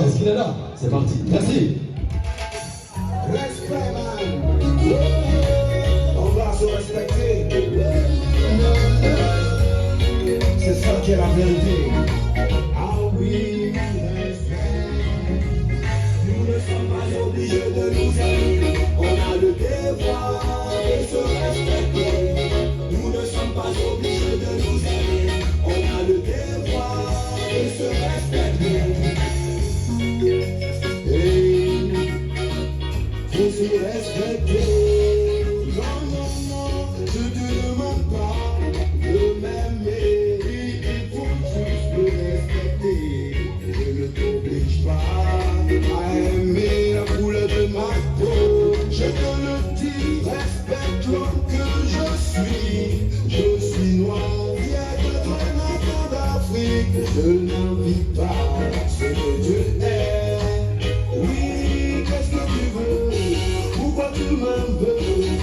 Est-ce qu'il est là? C'est parti. Merci. Respect, man. On va se respecter. C'est ça qui est la vérité. Ah oui, respect. Nous ne sommes pas obligés de nous aimer. On a le devoir de se respecter. Nous ne sommes pas obligés de nous aimer. On a le devoir de se respecter. Faut se respecter. Non, non, non, je te demande pas de m'aimer. Il faut juste me respecter. Je ne t'oblige pas à aimer la couleur de ma peau. Je te le dis, respecte l'homme que je suis. Je suis noir, fier d'être un enfant d'Afrique. Je n'envie pas ce que Dieu est. Oui, qu'est-ce que tu veux? Pourquoi tu m'en veux?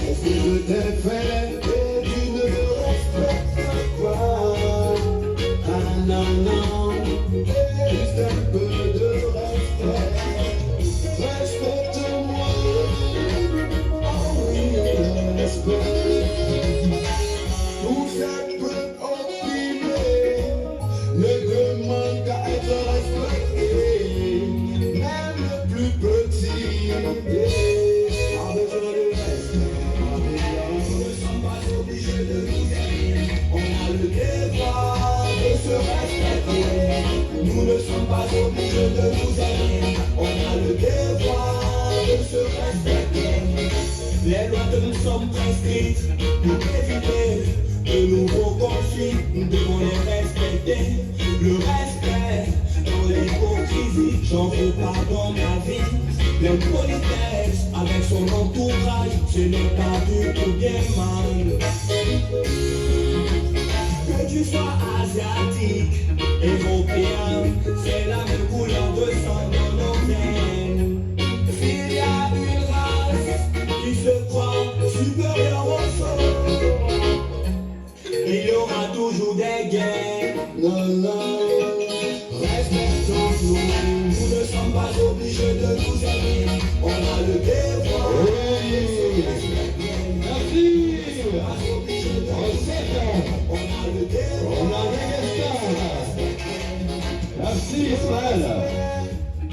Est-ce que je t'ai fait et tu ne me respectes pas? Ah non, non, juste un peu de respect. Respecte-moi, oh oui, respect. Tout ça peut opprimé, ne demande qu'à être respecté. Même le plus petit, a besoin de respect. Nous ne sommes pas obligés de nous aimer. On a le devoir de se respecter. Nous ne sommes pas obligés de nous aimer. On a le devoir de se respecter. Les lois que nous sommes prescrites pour éviter de nouveaux conflits, nous devons les respecter. Le respect dans l'hypocrisie, j'en veux pas dans ma vie. L'impolitesse avec son entourage, ce n'est pas du tout bien mal. Que tu sois asiatique, européen, c'est la même couleur de sang dans nos veines. S'il y a une race qui se croit supérieure aux autres, il y aura toujours des guerres. Non, non, respectons-nous. Nous ne sommes pas obligés de nous aimer. On a le devoir de se respecter. Merci. On n'est pas obligés de nous aimer. On a le devoir. On a réglé ça. Merci Ismaël.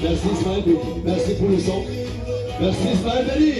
Merci Ismaël Béli. Merci pour le son. Merci Ismaël Béli.